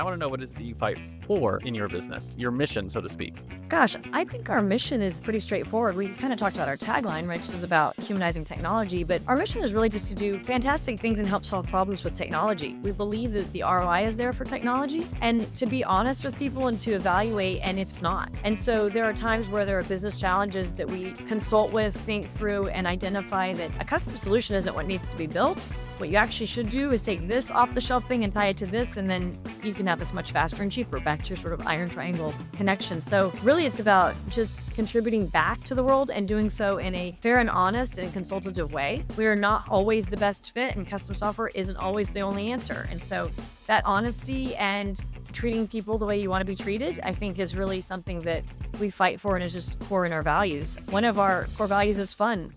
I want to know what it is that you fight for in your business, your mission, so to speak. Gosh, I think our mission is pretty straightforward. We kind of talked about our tagline, right? Which is about humanizing technology, but our mission is really just to do fantastic things and help solve problems with technology. We believe that the ROI is there for technology and to be honest with people and to evaluate and it's not. And so there are times where there are business challenges that we consult with, think through, and identify that a custom solution isn't what needs to be built. What you actually should do is take this off the shelf thing and tie it to this, and then you can have this much faster and cheaper, back to your sort of iron triangle connection. So really it's about just contributing back to the world and doing so in a fair and honest and consultative way. We are not always the best fit and custom software isn't always the only answer. And so that honesty and treating people the way you want to be treated, I think is really something that we fight for and is just core in our values. One of our core values is fun.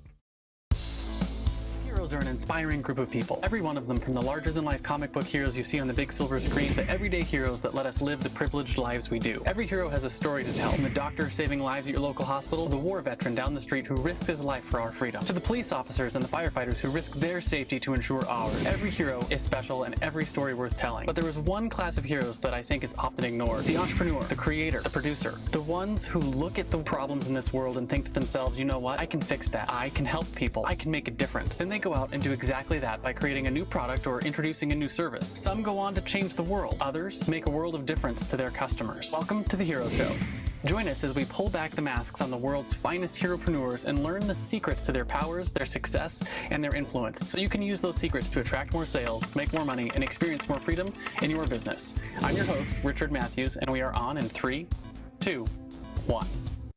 Heroes are an inspiring group of people. Every one of them, from the larger-than-life comic book heroes you see on the big silver screen to everyday heroes that let us live the privileged lives we do. Every hero has a story to tell, from the doctor saving lives at your local hospital, to the war veteran down the street who risked his life for our freedom, to the police officers and the firefighters who risk their safety to ensure ours. Every hero is special and every story worth telling. But there is one class of heroes that I think is often ignored: the entrepreneur, the creator, the producer, the ones who look at the problems in this world and think to themselves, you know what, I can fix that, I can help people, I can make a difference. Then they go out and do exactly that by creating a new product or introducing a new service. Some go on to change the world. Others make a world of difference to their customers. Welcome to The Hero Show. Join us as we pull back the masks on the world's finest heropreneurs and learn the secrets to their powers, their success, and their influence, so you can use those secrets to attract more sales, make more money, and experience more freedom in your business. I'm your host, Richard Matthews, and we are on in 3, 2, 1.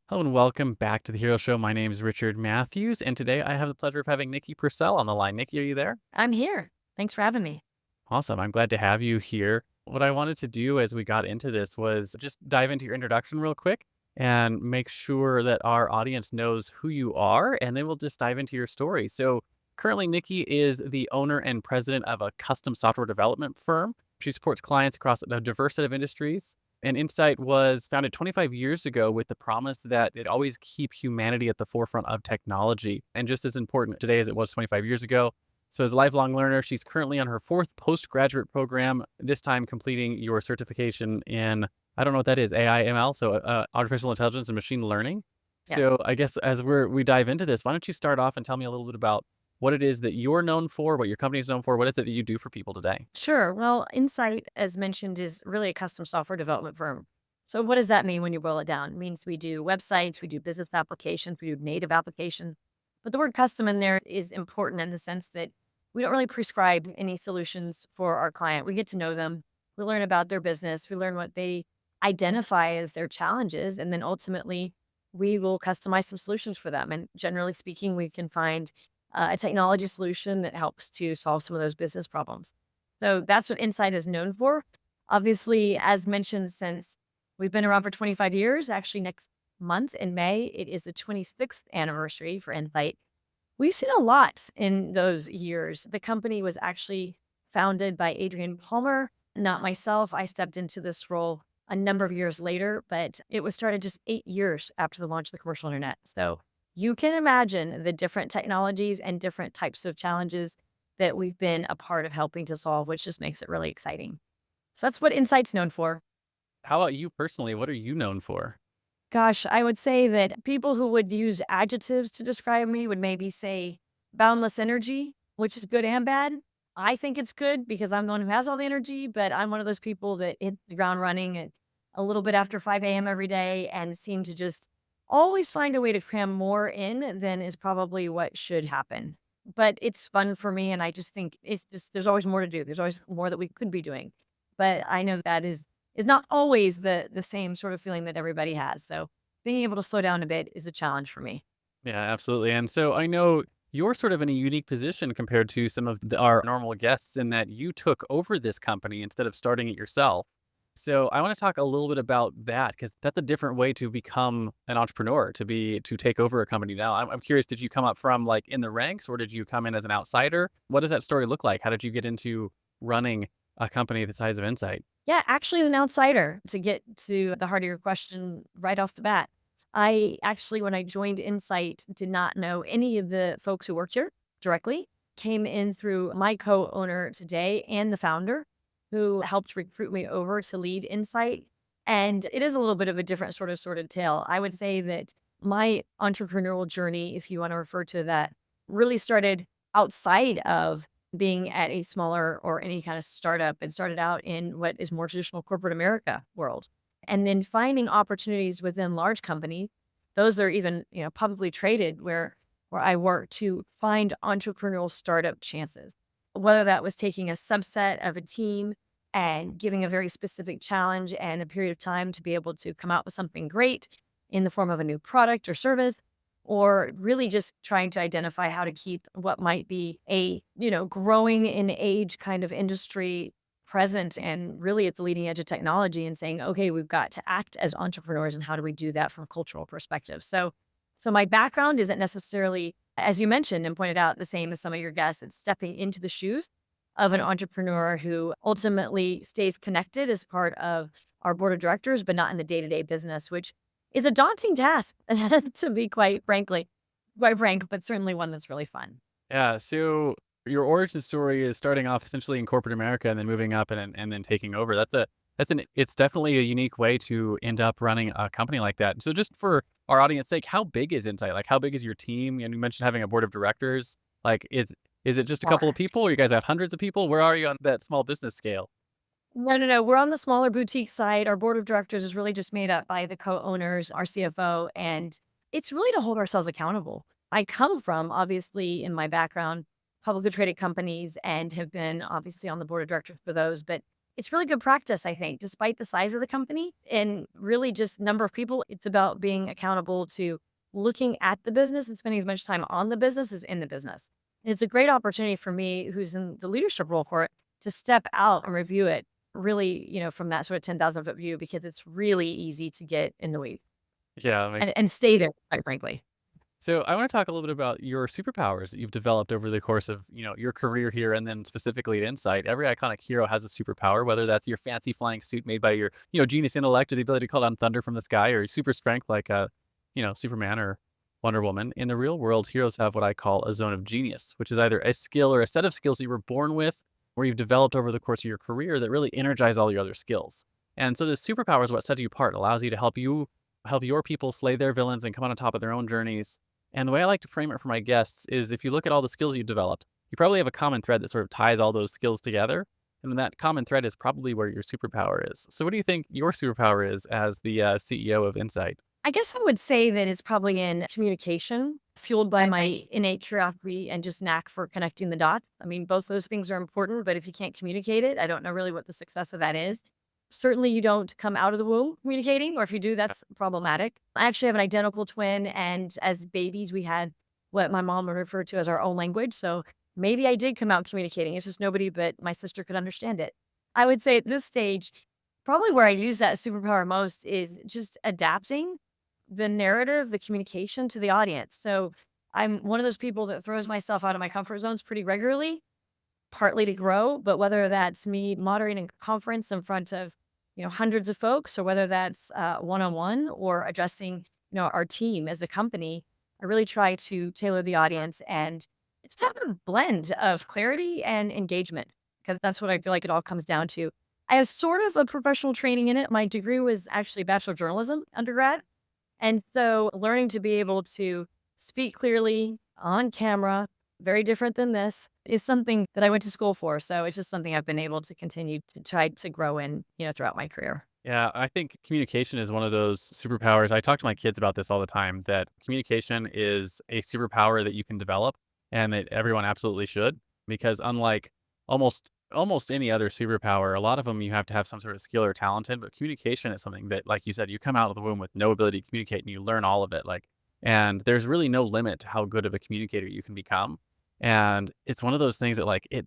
Hello and welcome back to The Hero Show. My name is Richard Matthews, and today I have the pleasure of having Nicki Purcell on the line. Nicki, are you there? I'm here. Thanks for having me. Awesome. I'm glad to have you here. What I wanted to do as we got into this was just dive into your introduction real quick and make sure that our audience knows who you are, and then we'll just dive into your story. So currently, Nicki is the owner and president of a custom software development firm. She supports clients across a diverse set of industries. And Insight was founded 25 years ago with the promise that it always keep humanity at the forefront of technology, and just as important today as it was 25 years ago. So as a lifelong learner, she's currently on her 4th postgraduate program, this time completing your certification in, I don't know what that is, AI, ML, so artificial intelligence and machine learning. Yeah. So I guess as we dive into this, why don't you start off and tell me a little bit about what it is that you're known for, what your company is known for, what is it that you do for people today? Sure. Well, Insight, as mentioned, is really a custom software development firm. So what does that mean when you boil it down? It means we do websites, we do business applications, we do native applications. But the word custom in there is important in the sense that we don't really prescribe any solutions for our client. We get to know them. We learn about their business. We learn what they identify as their challenges. And then ultimately, we will customize some solutions for them. And generally speaking, we can find a technology solution that helps to solve some of those business problems. So that's what Insight is known for. Obviously, as mentioned, since we've been around for 25 years, actually next month in May, it is the 26th anniversary for Insight. We've seen a lot in those years. The company was actually founded by Adrian Palmer, not myself. I stepped into this role a number of years later, but it was started just 8 years after the launch of the commercial internet. So you can imagine the different technologies and different types of challenges that we've been a part of helping to solve, which just makes it really exciting. So that's what Insight's known for. How about you personally? What are you known for? Gosh, I would say that people who would use adjectives to describe me would maybe say boundless energy, which is good and bad. I think it's good because I'm the one who has all the energy, but I'm one of those people that hit the ground running at a little bit after 5 a.m. every day and seem to just always find a way to cram more in than is probably what should happen. But it's fun for me, and I just think it's just there's always more to do. There's always more that we could be doing. But I know that is not always the same sort of feeling that everybody has. So being able to slow down a bit is a challenge for me. Yeah, absolutely. And so I know you're sort of in a unique position compared to some of our normal guests in that you took over this company instead of starting it yourself. So I want to talk a little bit about that because that's a different way to become an entrepreneur, to take over a company now. I'm curious, did you come up from like in the ranks or did you come in as an outsider? What does that story look like? How did you get into running a company the size of Insight? Yeah, actually, as an outsider, to get to the heart of your question right off the bat, I actually, when I joined Insight, did not know any of the folks who worked here directly. Came in through my co-owner today and the founder. who helped recruit me over to lead Insight. And it is a little bit of a different sort of tale. I would say that my entrepreneurial journey, if you want to refer to that, really started outside of being at a smaller or any kind of startup. It started out in what is more traditional corporate America world. And then finding opportunities within large companies, those are even, publicly traded where I work to find entrepreneurial startup chances. Whether that was taking a subset of a team and giving a very specific challenge and a period of time to be able to come out with something great in the form of a new product or service, or really just trying to identify how to keep what might be a, growing in age kind of industry present and really at the leading edge of technology and saying, okay, we've got to act as entrepreneurs and how do we do that from a cultural perspective? So my background isn't necessarily, as you mentioned and pointed out, the same as some of your guests. It's stepping into the shoes of an entrepreneur who ultimately stays connected as part of our board of directors, but not in the day-to-day business, which is a daunting task, to be quite frank, but certainly one that's really fun. Yeah. So your origin story is starting off essentially in corporate America and then moving up and then taking over. It's definitely a unique way to end up running a company like that. So just for our audience sake, how big is Insight? Like how big is your team? And you mentioned having a board of directors. Like is it just a couple of people or you guys have hundreds of people? Where are you on that small business scale? No, no, no. We're on the smaller boutique side. Our board of directors is really just made up by the co-owners, our CFO, and it's really to hold ourselves accountable. I come from, obviously, in my background, publicly traded companies and have been obviously on the board of directors for those, but it's really good practice, I think, despite the size of the company and really just number of people. It's about being accountable to looking at the business and spending as much time on the business as in the business. And it's a great opportunity for me, who's in the leadership role for it, to step out and review it really, from that sort of 10,000-foot view because it's really easy to get in the weeds Yeah, it makes and stay there, quite frankly. So I want to talk a little bit about your superpowers that you've developed over the course of, your career here and then specifically at Insight. Every iconic hero has a superpower, whether that's your fancy flying suit made by your, genius intellect or the ability to call down thunder from the sky or super strength like Superman or Wonder Woman. In the real world, heroes have what I call a zone of genius, which is either a skill or a set of skills that you were born with or you've developed over the course of your career that really energize all your other skills. And so this superpower is what sets you apart, allows you to help your people slay their villains and come on top of their own journeys. And the way I like to frame it for my guests is if you look at all the skills you've developed, you probably have a common thread that sort of ties all those skills together. And then that common thread is probably where your superpower is. So what do you think your superpower is as the CEO of Insight? I guess I would say that it's probably in communication, fueled by my innate curiosity and just knack for connecting the dots. I mean, both those things are important, but if you can't communicate it, I don't know really what the success of that is. Certainly, you don't come out of the womb communicating, or if you do, that's problematic. I actually have an identical twin, and as babies, we had what my mom would refer to as our own language. So maybe I did come out communicating. It's just nobody but my sister could understand it. I would say at this stage, probably where I use that superpower most is just adapting the narrative, the communication to the audience. So I'm one of those people that throws myself out of my comfort zones pretty regularly, partly to grow, but whether that's me moderating a conference in front of, hundreds of folks, or whether that's one-on-one or addressing, our team as a company, I really try to tailor the audience and just have a blend of clarity and engagement because that's what I feel like it all comes down to. I have sort of a professional training in it. My degree was actually Bachelor of Journalism undergrad. And so learning to be able to speak clearly on camera, very different than this, is something that I went to school for. So it's just something I've been able to continue to try to grow in, throughout my career. Yeah, I think communication is one of those superpowers. I talk to my kids about this all the time, that communication is a superpower that you can develop and that everyone absolutely should, because unlike almost any other superpower, a lot of them you have to have some sort of skill or talent in, but communication is something that, like you said, you come out of the womb with no ability to communicate and you learn all of it. And there's really no limit to how good of a communicator you can become. And it's one of those things that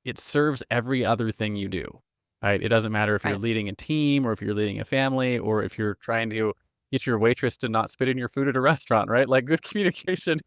it serves every other thing you do. Right? It doesn't matter if you're Right. leading a team or if you're leading a family or if you're trying to get your waitress to not spit in your food at a restaurant, right? Like good communication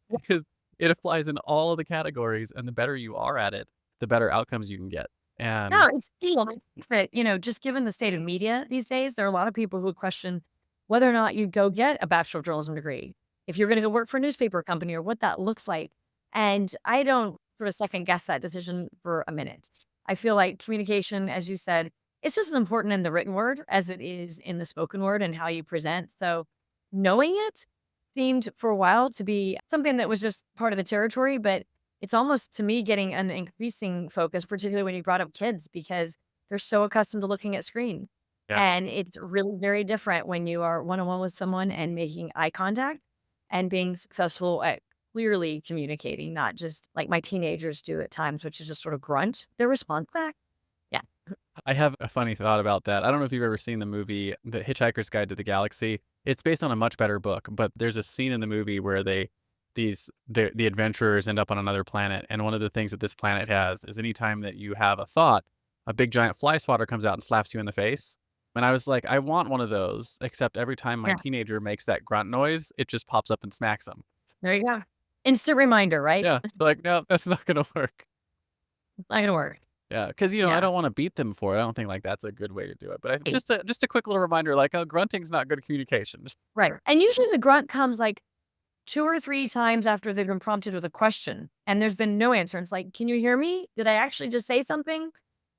because it applies in all of the categories, and the better you are at it, the better outcomes you can get. And No, it's cool. I think that, just given the state of media these days, there are a lot of people who would question whether or not you'd go get a Bachelor of Journalism degree, if you're going to go work for a newspaper company or what that looks like. And I don't sort of second guess that decision for a minute. I feel like communication, as you said, it's just as important in the written word as it is in the spoken word and how you present. So knowing it seemed for a while to be something that was just part of the territory, but it's almost to me getting an increasing focus, particularly when you brought up kids, because they're so accustomed to looking at screen. Yeah. And it's really very different when you are one on one with someone and making eye contact and being successful at clearly communicating, not just like my teenagers do at times, which is just sort of grunt their response back. Yeah. I have a funny thought about that. I don't know if you've ever seen the movie The Hitchhiker's Guide to the Galaxy. It's based on a much better book, but there's a scene in the movie where the adventurers end up on another planet, and one of the things that this planet has is anytime that you have a thought, a big giant fly swatter comes out and slaps you in the face. And I was like, I want one of those, except every time my Yeah. teenager makes that grunt noise, it just pops up and smacks him. There you go. Instant reminder, right? Yeah, like, no, that's not gonna work. It's not gonna work. Yeah, because I Yeah. don't wanna beat them for it. I don't think, like, that's a good way to do it, but I Right. just a quick little reminder, like, grunting's not good communication. Just Right. And usually the grunt comes like 2 or 3 times after they've been prompted with a question and there's been no answer. And it's like, "Can you hear me? Did I actually just say something?"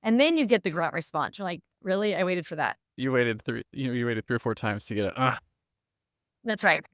And then you get the grunt response. You're like, "Really? I waited for that." you waited 3 or 4 times to get a, That's right.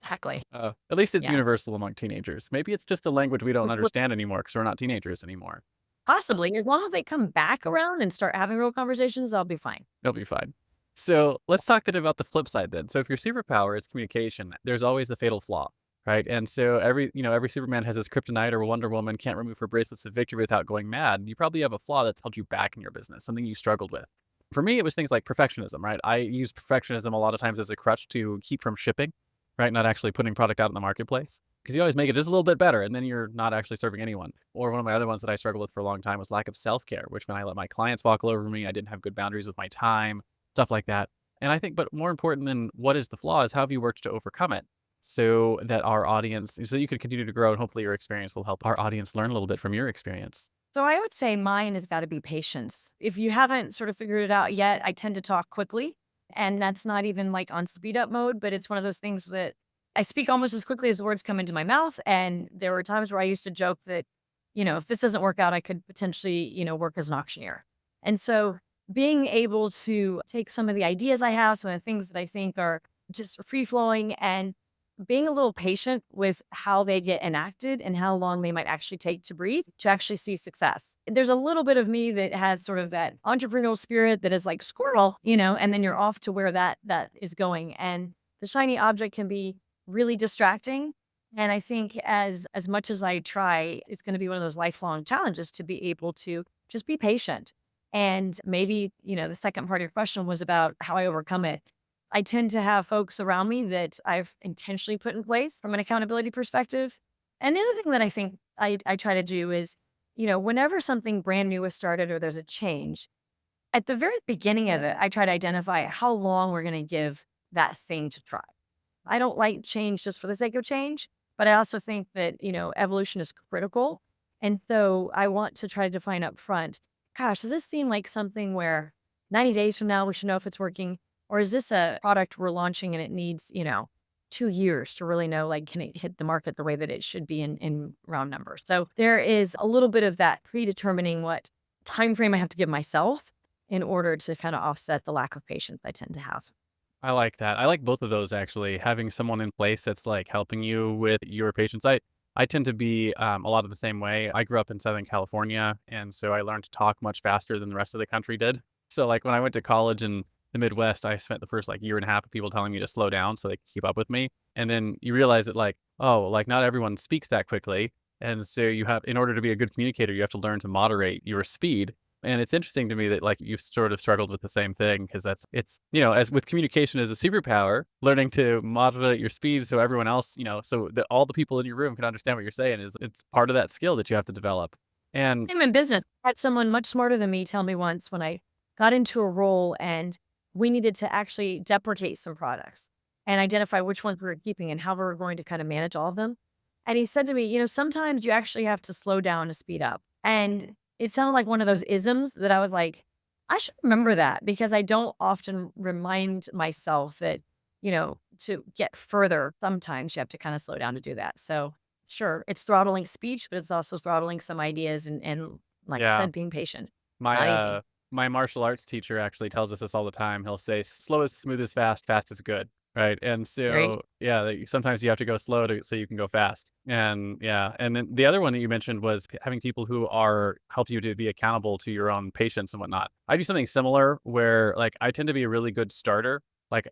Exactly. at least it's Yeah. universal among teenagers. Maybe it's just a language we don't understand anymore because 'cause we're not teenagers anymore. Possibly. As long as they come back around and start having real conversations, I'll be fine. They'll be fine. So, let's talk then about the flip side then. So, if your superpower is communication, there's always the fatal flaw, right? And so every Superman has his kryptonite, or Wonder Woman can't remove her bracelets of victory without going mad. You probably have a flaw that's held you back in your business, something you struggled with. For me, it was things like perfectionism, right? I use perfectionism a lot of times as a crutch to keep from shipping, right? Not actually putting product out in the marketplace. Because you always make it just a little bit better, and then you're not actually serving anyone. Or one of my other ones that I struggled with for a long time was lack of self-care, which when I let my clients walk all over me, I didn't have good boundaries with my time, stuff like that. And I think, but more important than what is the flaw is how have you worked to overcome it so that our audience, so you can continue to grow, and hopefully your experience will help our audience learn a little bit from your experience. So I would say mine has got to be patience. If you haven't sort of figured it out yet, I tend to talk quickly. And that's not even like on speed up mode, but it's one of those things that I speak almost as quickly as the words come into my mouth. And there were times where I used to joke that, if this doesn't work out, I could potentially, work as an auctioneer. And so being able to take some of the ideas I have, some of the things that I think are just free flowing and being a little patient with how they get enacted and how long they might actually take to breathe to actually see success. There's a little bit of me that has sort of that entrepreneurial spirit that is like squirrel, and then you're off to where that is going. And the shiny object can be really distracting. And I think as much as I try, it's going to be one of those lifelong challenges to be able to just be patient. And maybe, the second part of your question was about how I overcome it. I tend to have folks around me that I've intentionally put in place from an accountability perspective. And the other thing that I think I try to do is, whenever something brand new is started or there's a change, at the very beginning of it, I try to identify how long we're going to give that thing to try. I don't like change just for the sake of change, but I also think that, evolution is critical. And so I want to try to define up front, gosh, does this seem like something where 90 days from now we should know if it's working? Or is this a product we're launching and it needs, 2 years to really know, like, can it hit the market the way that it should be in round numbers? So there is a little bit of that predetermining what time frame I have to give myself in order to kind of offset the lack of patience I tend to have. I like that. I like both of those actually. Having someone in place that's like helping you with your patience. I tend to be a lot of the same way. I grew up in Southern California, and so I learned to talk much faster than the rest of the country did. So like when I went to college in the Midwest, I spent the first like year and a half of people telling me to slow down so they could keep up with me. And then you realize that like, oh, like not everyone speaks that quickly. And so in order to be a good communicator, you have to learn to moderate your speed. And it's interesting to me that like you've sort of struggled with the same thing because as with communication as a superpower, learning to moderate your speed so everyone else, so that all the people in your room can understand what you're saying it's part of that skill that you have to develop. And I'm in business. I had someone much smarter than me tell me once when I got into a role and we needed to actually deprecate some products and identify which ones we were keeping and how we were going to kind of manage all of them. And he said to me, sometimes you actually have to slow down to speed up. And it sounded like one of those isms that I was like, I should remember that because I don't often remind myself that, to get further, sometimes you have to kind of slow down to do that. So sure, it's throttling speech, but it's also throttling some ideas and Like I Yeah. said, being patient, My, not easy. my martial arts teacher actually tells us this all the time. He'll say, "Slow is smooth is fast, fast is good." Right? And There you so, yeah, sometimes you have to go slow so you can go fast. And yeah, and then the other one that you mentioned was having people who are help you to be accountable to your own patients and whatnot. I do something similar where like I tend to be a really good starter. Like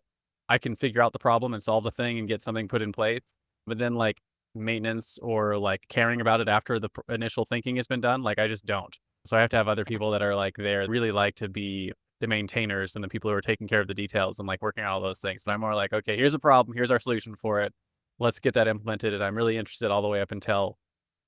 I can figure out the problem and solve the thing and get something put in place. But then like maintenance or like caring about it after the initial thinking has been done, like I just don't. So I have to have other people that are like there, really like to be the maintainers and the people who are taking care of the details and like working on all those things. But I'm more like, okay, here's a problem. Here's our solution for it. Let's get that implemented. And I'm really interested all the way up until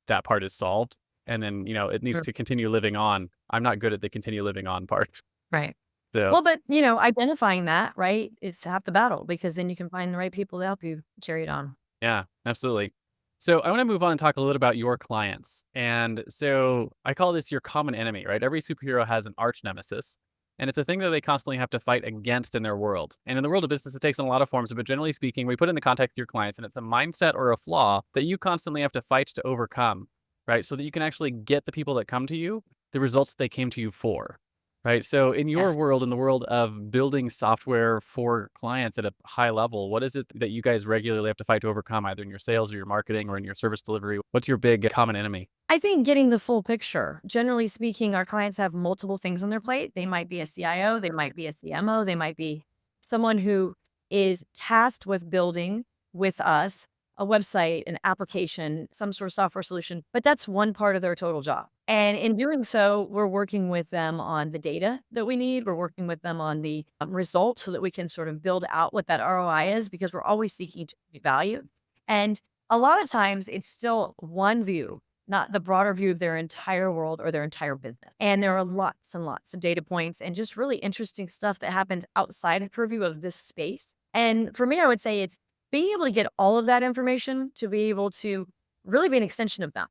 that part is solved. And then, it needs Sure. to continue living on. I'm not good at the continue living on part. Right. So Well, but identifying that, right, is half the battle because then you can find the right people to help you carry it on. yeah, absolutely. So I want to move on and talk a little about your clients. And so I call this your common enemy, right? Every superhero has an arch nemesis, and it's a thing that they constantly have to fight against in their world. And in the world of business, it takes on a lot of forms, but generally speaking, we put it in the context of your clients, and it's a mindset or a flaw that you constantly have to fight to overcome, right? So that you can actually get the people that come to you the results they came to you for. Right. So in your Yes. world, in the world of building software for clients at a high level, what is it that you guys regularly have to fight to overcome, either in your sales or your marketing or in your service delivery? What's your big common enemy? I think getting the full picture. Generally speaking, our clients have multiple things on their plate. They might be a CIO, they might be a CMO, they might be someone who is tasked with building with us a website, an application, some sort of software solution, but that's one part of their total job. And in doing so, we're working with them on the data that we need. We're working with them on the results so that we can sort of build out what that ROI is because we're always seeking to create value. And a lot of times it's still one view, not the broader view of their entire world or their entire business. And there are lots and lots of data points and just really interesting stuff that happens outside of purview of this space. And for me, I would say it's being able to get all of that information to be able to really be an extension of them.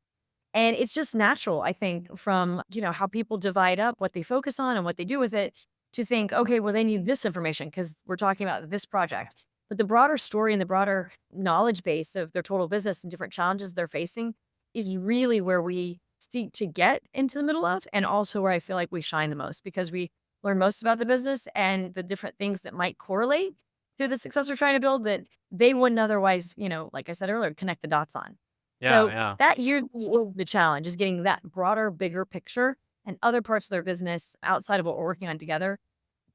And it's just natural, I think, from, how people divide up what they focus on and what they do with it to think, okay, well, they need this information because we're talking about this project. But the broader story and the broader knowledge base of their total business and different challenges they're facing is really where we seek to get into the middle of, and also where I feel like we shine the most because we learn most about the business and the different things that might correlate to the success we're trying to build that they wouldn't otherwise, like I said earlier, connect the dots on. Yeah, So yeah. that year, the challenge is getting that broader, bigger picture and other parts of their business outside of what we're working on together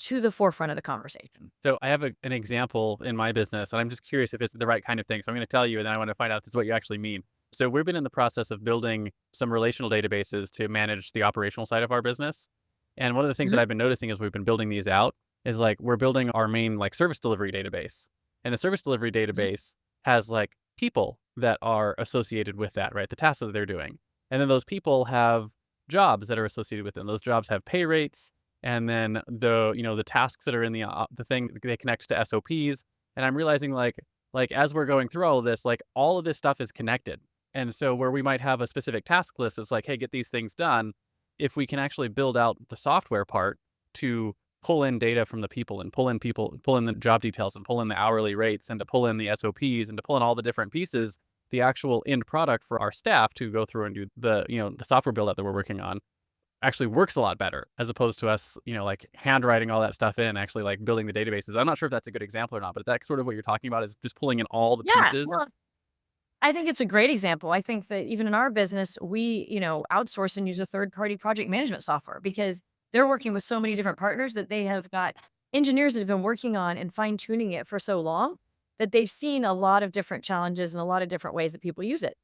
to the forefront of the conversation. So I have an example in my business, and I'm just curious if it's the right kind of thing. So I'm going to tell you, and then I want to find out if this is what you actually mean. So we've been in the process of building some relational databases to manage the operational side of our business. And one of the things that Mhm. I've been noticing as we've been building these out is like we're building our main like service delivery database. And the service delivery Mhm. database has like people that are associated with that, right? The tasks that they're doing. And then those people have jobs that are associated with them. Those jobs have pay rates, and then the tasks that are in the thing, they connect to SOPs. And I'm realizing like as we're going through all of this, like all of this stuff is connected. And so where we might have a specific task list is like, hey, get these things done. If we can actually build out the software part to pull in data from the people and pull in the job details and pull in the hourly rates and to pull in the SOPs and to pull in all the different pieces, the actual end product for our staff to go through and do the software build out that we're working on actually works a lot better as opposed to us, like handwriting all that stuff in, actually like building the databases. I'm not sure if that's a good example or not, but that's sort of what you're talking about is just pulling in all the Yeah. pieces. No, I think it's a great example. I think that even in our business, we, outsource and use a third party project management software because they're working with so many different partners that they have got engineers that have been working on and fine tuning it for so long that they've seen a lot of different challenges and a lot of different ways that people use it.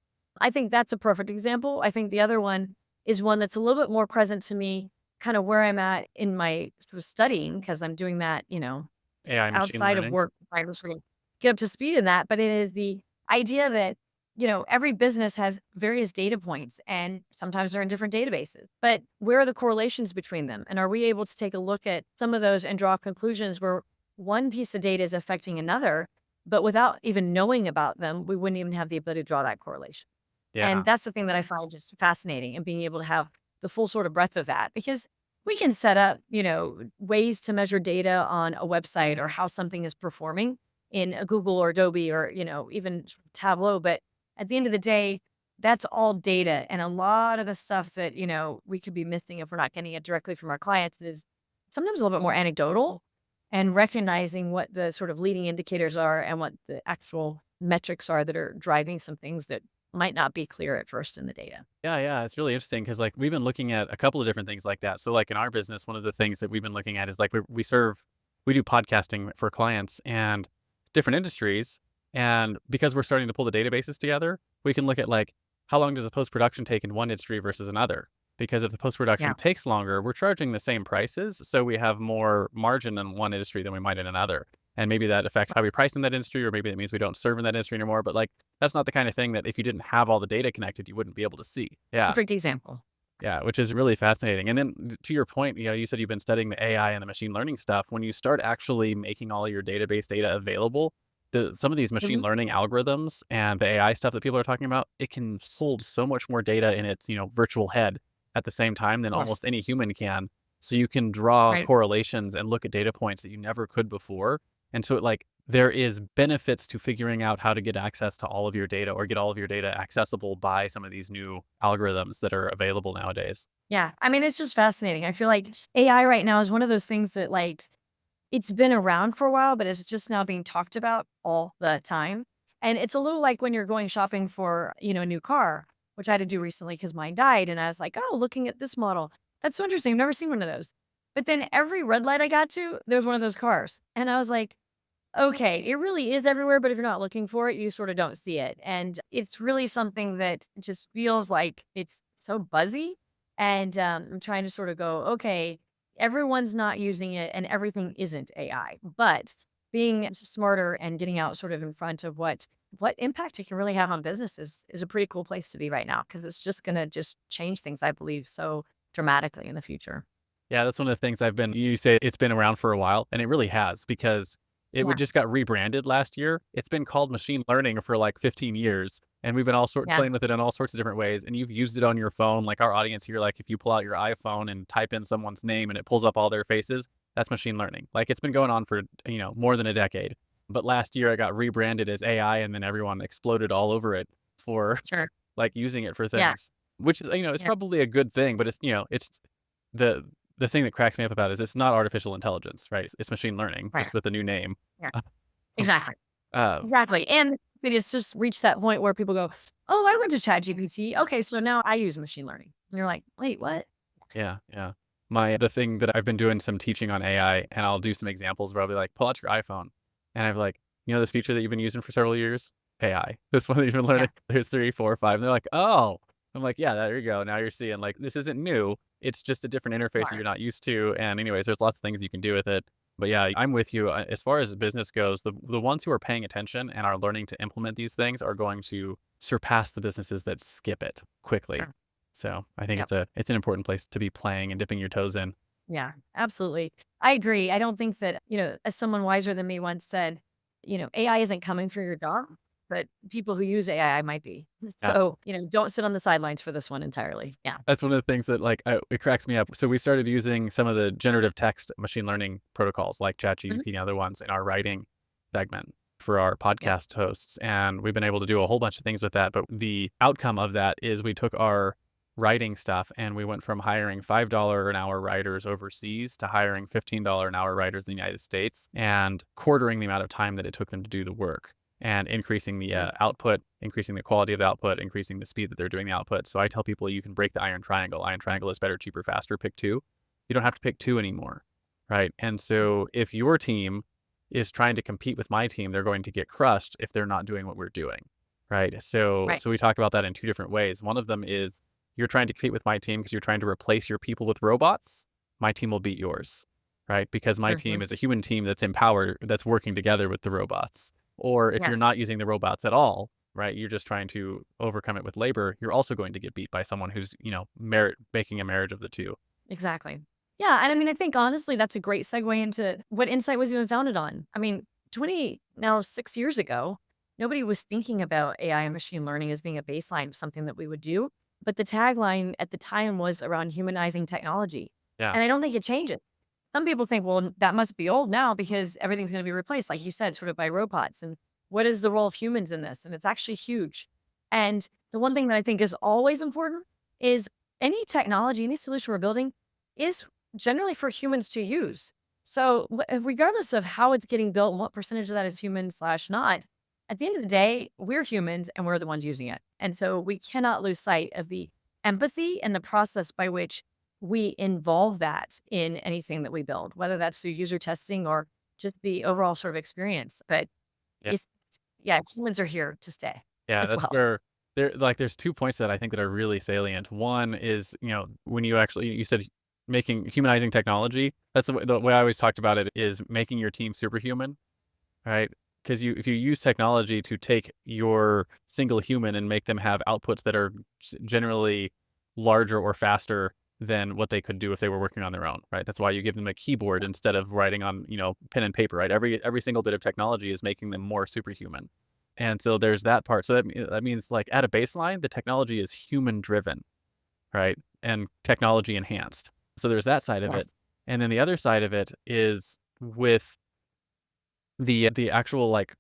I think that's a perfect example. I think the other one is one that's a little bit more present to me, kind of where I'm at in my sort of studying, because I'm doing that, AI machine outside of learning. work, trying to sort of get up to speed in that. But it is the idea that, every business has various data points and sometimes they're in different databases. But where are the correlations between them? And are we able to take a look at some of those and draw conclusions where one piece of data is affecting another, but without even knowing about them, we wouldn't even have the ability to draw that correlation. And Yeah. that's the thing that I find just fascinating and being able to have the full sort of breadth of that because we can set up, ways to measure data on a website or how something is performing in a Google or Adobe or, even Tableau. But at the end of the day, that's all data. And a lot of the stuff that, we could be missing if we're not getting it directly from our clients is sometimes a little bit more anecdotal, and recognizing what the sort of leading indicators are and what the actual metrics are that are driving some things that might not be clear at first in the data. Yeah, yeah, it's really interesting because like we've been looking at a couple of different things like that. So like in our business, one of the things that we've been looking at is like we do podcasting for clients and different industries. And because we're starting to pull the databases together, we can look at like how long does a post production take in one industry versus another? Because if the post Yeah. production takes longer, we're charging the same prices. So we have more margin in one industry than we might in another. And maybe that affects how we price in that industry, or maybe that means we don't serve in that industry anymore. But like that's not the kind of thing that if you didn't have all the data connected, you wouldn't be able to see. Yeah. Perfect example. Yeah. Which is really fascinating. And then to your point, you said you've been studying the AI and the machine learning stuff. When you start actually making all of your database data available, some of these machine Mhm. learning algorithms and the AI stuff that people are talking about, it can hold so much more data in its, virtual head at the same time than Yes. almost any human can. So you can draw Right. correlations and look at data points that you never could before. And so there is benefits to figuring out how to get access to all of your data or get all of your data accessible by some of these new algorithms that are available nowadays. Yeah. I mean, it's just fascinating. I feel like AI right now is one of those things that it's been around for a while, but it's just now being talked about all the time. And it's a little like when you're going shopping for, a new car, which I had to do recently because mine died. And I was like, oh, looking at this model. That's so interesting. I've never seen one of those. But then every red light I got to, there was one of those cars. And I was like, okay, it really is everywhere, but if you're not looking for it, you sort of don't see it. And it's really something that just feels like it's so buzzy. And I'm trying to sort of go, okay, everyone's not using it and everything isn't AI, but being smarter and getting out sort of in front of what impact it can really have on businesses is a pretty cool place to be right now, because it's just going to just change things, I believe, so dramatically in the future. Yeah, that's one of the things you say it's been around for a while, and it really has because it would Yeah. just got rebranded last year. It's been called machine learning for like 15 years, and we've been Yeah. playing with it in all sorts of different ways. And you've used it on your phone, like our audience here. Like if you pull out your iPhone and type in someone's name and it pulls up all their faces, that's machine learning. Like it's been going on for more than a decade. But last year it got rebranded as AI, and then everyone exploded all over it for Sure. like using it for Yeah. things, which is it's Yeah. probably a good thing. But it's the the thing that cracks me up about it is it's not artificial intelligence, right? It's machine learning, Right. just with a new name. Yeah. Exactly. Uh, Exactly, and it's just reached that point where people go, "Oh, I went to ChatGPT. Okay, so now I use machine learning." And you're like, "Wait, what?" yeah, yeah. The thing that I've been doing some teaching on AI, and I'll do some examples where I'll be like, pull out your iPhone, and I'm like, this feature that you've been using for several years, AI. This one that you've been Yeah, learning. There's 3, 4, 5. And they're like, oh. I'm like, yeah, there you go. Now you're seeing like this isn't new. It's just a different interface that smart. you're not used to. And anyways, there's lots of things you can do with it. But yeah, I'm with you. As far as business goes, the ones who are paying attention and are learning to implement these things are going to surpass the businesses that skip it quickly. Sure. So I think Yep. it's an important place to be playing and dipping your toes in. Yeah, absolutely. I agree. I don't think that, as someone wiser than me once said, AI isn't coming for your job, but people who use AI might be. Yeah. So, don't sit on the sidelines for this one entirely. Yeah. That's one of the things that it cracks me up. So we started using some of the generative text machine learning protocols like Mhm. ChatGPT and other ones in our writing segment for our Yeah. podcast hosts. And we've been able to do a whole bunch of things with that. But the outcome of that is we took our writing stuff and we went from hiring $5 an hour writers overseas to hiring $15 an hour writers in the United States and quartering the amount of time that it took them to do the work and increasing the Mm. output, increasing the quality of the output, increasing the speed that they're doing the output. So I tell people you can break the iron triangle. Iron triangle is better, cheaper, faster. Pick two. You don't have to pick two anymore, right? And so if your team is trying to compete with my team, they're going to get crushed if they're not doing what we're doing, right? So Right. so we talk about that in two different ways. One of them is you're trying to compete with my team because you're trying to replace your people with robots. My team will beat yours, right? Because my team Mhm. is a human team that's empowered, that's working together with the robots. Or if you're Yes. not using the robots at all, right, you're just trying to overcome it with labor, you're also going to get beat by someone who's, making a marriage of the two. Exactly. Yeah, and I mean, I think honestly, that's a great segue into what Insight was even founded on. I mean, 6 years ago, nobody was thinking about AI and machine learning as being a baseline of something that we would do. But the tagline at the time was around humanizing technology. Yeah. And I don't think it changes. Some people think, well, that must be old now because everything's going to be replaced, like you said, sort of by robots. And what is the role of humans in this? And it's actually huge. And the one thing that I think is always important is any technology, any solution we're building is generally for humans to use. So regardless of how it's getting built and what percentage of that is human slash not, at the end of the day, we're humans and we're the ones using it. And so we cannot lose sight of the empathy and the process by which we involve that in anything that we build, whether that's through user testing or just the overall sort of experience. But Yeah. it's, yeah, humans are here to stay Yeah, as that's well. where there's 2 points that I think that are really salient. One is, when you said making humanizing technology, that's the way I always talked about it is making your team superhuman, right? Because if you use technology to take your single human and make them have outputs that are generally larger or faster than what they could do if they were working on their own, right? That's why you give them a keyboard instead of writing on, pen and paper, right? Every single bit of technology is making them more superhuman. And so there's that part. So that means, like, at a baseline, the technology is human driven, right? And technology enhanced. So there's that side of it. Yes. And then the other side of it is with the actual, like,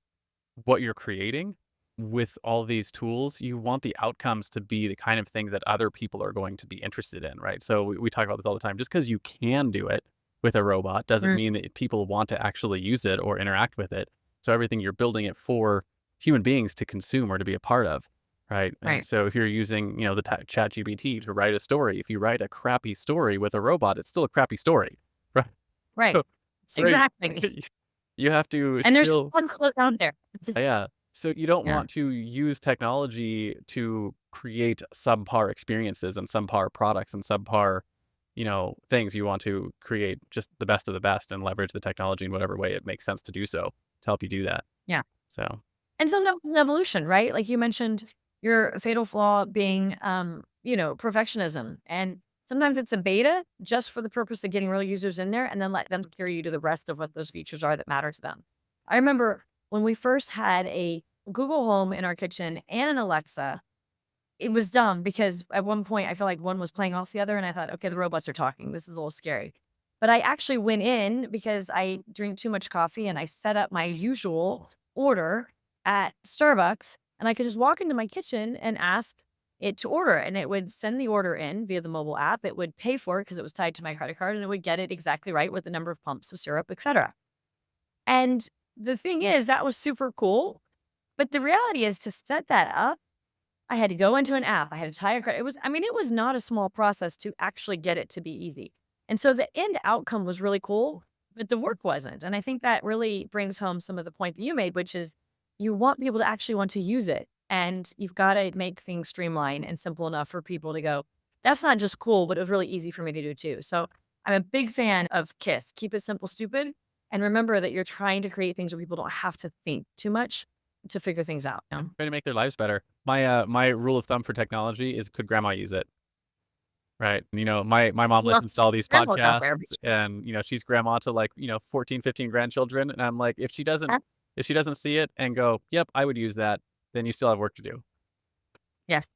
what you're creating with all these tools, you want the outcomes to be the kind of thing that other people are going to be interested in, right? So we talk about this all the time. Just because you can do it with a robot doesn't Mm, mean that people want to actually use it or interact with it. So everything you're building it for human beings to consume or to be a part of, right? And right. so if you're using, the chat GPT to write a story, if you write a crappy story with a robot, it's still a crappy story, right? Right. So Exactly. you have to And there's still tons of those out there. yeah. So you don't Yeah. want to use technology to create subpar experiences and subpar products and subpar, things. You want to create just the best of the best and leverage the technology in whatever way it makes sense to do so to help you do that. Yeah. So And sometimes evolution, right? Like you mentioned your fatal flaw being, perfectionism. And sometimes it's a beta just for the purpose of getting real users in there and then let them carry you to the rest of what those features are that matter to them. I remember when we first had a Google Home in our kitchen and an Alexa, it was dumb because at one point I feel like one was playing off the other and I thought, okay, the robots are talking. This is a little scary. But I actually went in because I drink too much coffee and I set up my usual order at Starbucks and I could just walk into my kitchen and ask it to order and it would send the order in via the mobile app. It would pay for it because it was tied to my credit card and it would get it exactly right with the number of pumps of syrup, etc. And the thing is, that was super cool. But the reality is to set that up, I had to go into an app. I had to tie a credit. It was not a small process to actually get it to be easy. And so the end outcome was really cool, but the work wasn't. And I think that really brings home some of the point that you made, which is you want people to actually want to use it. And you've got to make things streamlined and simple enough for people to go, that's not just cool, but it was really easy for me to do too. So I'm a big fan of KISS. Keep it simple, stupid. And remember that you're trying to create things where people don't have to think too much to figure things out. You know? trying to make their lives better. My rule of thumb for technology is, could grandma use it? Right. My mom Well, listens to all these grandma's out there. podcasts and, she's grandma to, like, 14, 15 grandchildren. And I'm like, if she doesn't see it and go, yep, I would use that, then you still have work to do. Yes.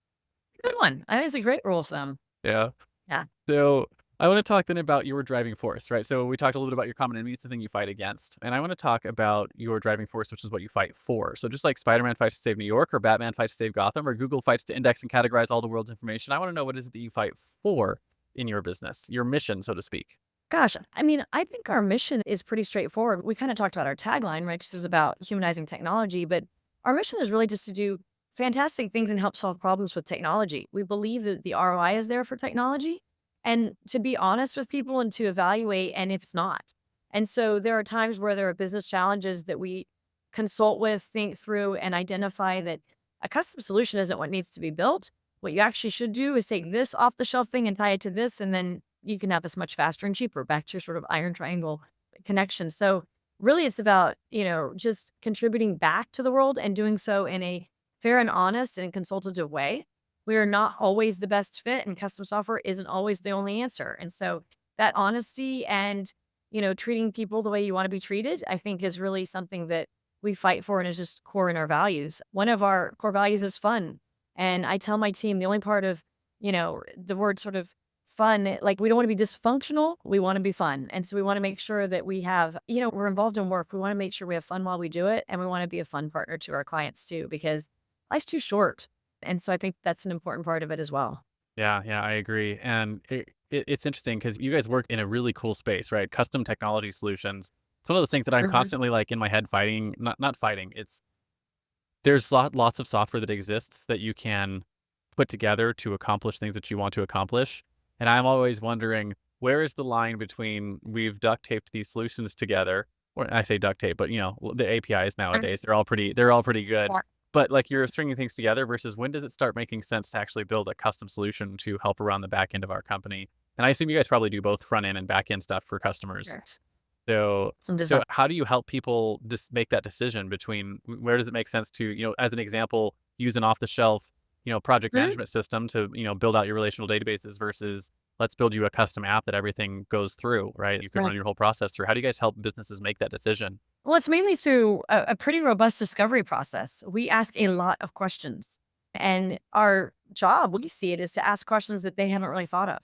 Good one. I think it's a great rule of thumb. Yeah. Yeah. So I want to talk then about your driving force, right? So we talked a little bit about your common enemy, it's the thing you fight against. And I want to talk about your driving force, which is what you fight for. So just like Spider-Man fights to save New York, or Batman fights to save Gotham, or Google fights to index and categorize all the world's information, I want to know, what is it that you fight for in your business, your mission, so to speak. Gosh, I think our mission is pretty straightforward. We kind of talked about our tagline, right? Which is about humanizing technology, but our mission is really just to do fantastic things and help solve problems with technology. We believe that the ROI is there for technology and to be honest with people and to evaluate and if it's not. And so there are times where there are business challenges that we consult with, think through, and identify that a custom solution isn't what needs to be built. What you actually should do is take this off the shelf thing and tie it to this, and then you can have this much faster and cheaper, back to your sort of iron triangle connection. So really it's about, just contributing back to the world and doing so in a fair and honest and consultative way. We are not always the best fit and custom software isn't always the only answer. And so that honesty and, treating people the way you want to be treated, I think is really something that we fight for and is just core in our values. One of our core values is fun. And I tell my team the only part of, the word sort of fun, like we don't want to be dysfunctional. We want to be fun. And so we want to make sure that we have, we're involved in work. We want to make sure we have fun while we do it. And we want to be a fun partner to our clients too, because life's too short. And so I think that's an important part of it as well. Yeah, yeah, I agree. And it's interesting because you guys work in a really cool space, right? Custom technology solutions. It's one of those things that I'm Mhm. constantly like in my head fighting, not fighting. It's there's lots of software that exists that you can put together to accomplish things that you want to accomplish. And I'm always wondering, where is the line between we've duct taped these solutions together, or I say duct tape, but the APIs nowadays, they're all pretty good. Yeah. But like you're stringing things together versus when does it start making sense to actually build a custom solution to help around the back end of our company? And I assume you guys probably do both front end and back end stuff for customers. Yes. So Some so design. how do you help people just make that decision between where does it make sense to, as an example, use an off the shelf, project Mhm. management system to, build out your relational databases versus let's build you a custom app that everything goes through, right? You can Right. run your whole process through. How do you guys help businesses make that decision? Well, it's mainly through a pretty robust discovery process. We ask a lot of questions, and our job, we see it, is to ask questions that they haven't really thought of.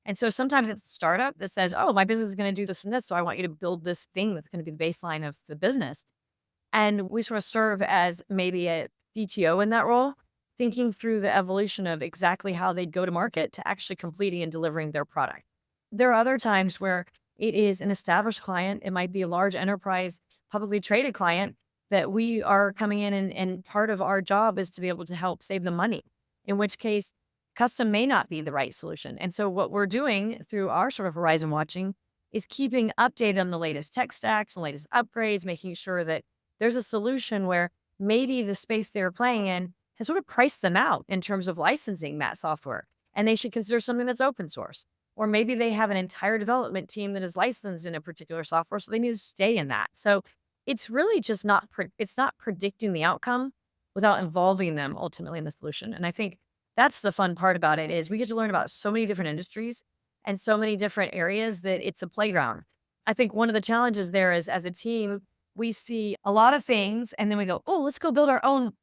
And so sometimes it's a startup that says, "Oh, my business is going to do this and this, so I want you to build this thing that's going to be the baseline of the business." And we sort of serve as maybe a PTO in that role, thinking through the evolution of exactly how they'd go to market to actually completing and delivering their product. There are other times where it is an established client. It might be a large enterprise, publicly traded client that we are coming in and part of our job is to be able to help save them money, in which case custom may not be the right solution. And so what we're doing through our sort of horizon watching is keeping updated on the latest tech stacks and latest upgrades, making sure that there's a solution where maybe the space they're playing in has sort of priced them out in terms of licensing that software. And they should consider something that's open source. Or maybe they have an entire development team that is licensed in a particular software, so they need to stay in that. So it's really just not it's not predicting the outcome without involving them ultimately in the solution. And I think that's the fun part about it is we get to learn about so many different industries and so many different areas that it's a playground. I think one of the challenges there is as a team, we see a lot of things and then we go, oh, let's go build our own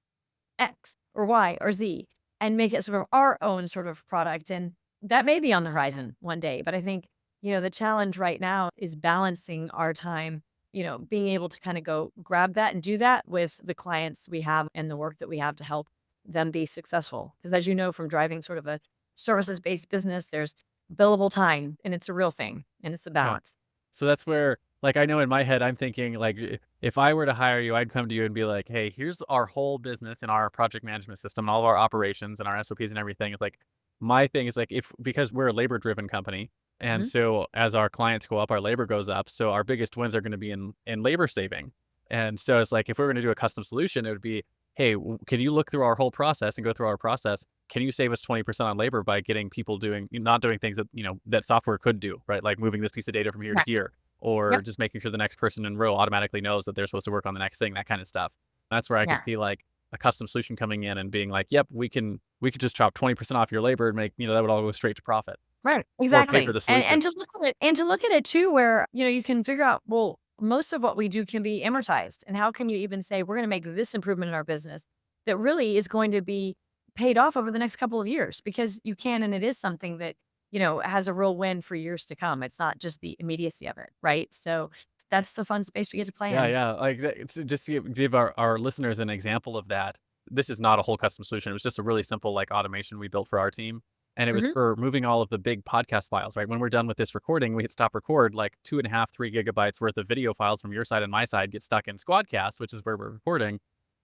X or Y or Z and make it sort of our own sort of product. And that may be on the horizon one day. But I think, the challenge right now is balancing our time, being able to kind of go grab that and do that with the clients we have and the work that we have to help them be successful. Because as you know, from driving sort of a services based business, there's billable time and it's a real thing and it's a Yeah. balance. So that's where, like, I know in my head, I'm thinking, like, if I were to hire you, I'd come to you and be like, hey, here's our whole business and our project management system, all of our operations and our SOPs and everything. It's like, my thing is like, because we're a labor driven company. And Mhm. so as our clients go up, our labor goes up. So our biggest wins are going to be in labor saving. And so it's like, if we are going to do a custom solution, it would be, hey, can you look through our whole process and go through our process? Can you save us 20% on labor by getting people not doing things that, that software could do, right? Like moving this piece of data from here to Right. here, or Yep. just making sure the next person in row automatically knows that they're supposed to work on the next thing, that kind of stuff. That's where I could Yeah. see like a custom solution coming in and being like, yep, we could just chop 20% off your labor and make, that would all go straight to profit Right, or pay for exactly. the And solution. to look at it too where, you can figure out, well, most of what we do can be amortized. And how can you even say we're going to make this improvement in our business that really is going to be paid off over the next couple of years? Because you can, and it is something that, has a real win for years to come. It's not just the immediacy of it, right? So that's the fun space we get to play Yeah, in. yeah. Like it's just to give our listeners an example of that. This is not a whole custom solution. It was just a really simple like automation we built for our team. And it was Hmm. for moving all of the big podcast files, right? When we're done with this recording, we hit stop record, like 2.5, 3 gigabytes worth of video files from your side and my side get stuck in Squadcast, which is where we're recording.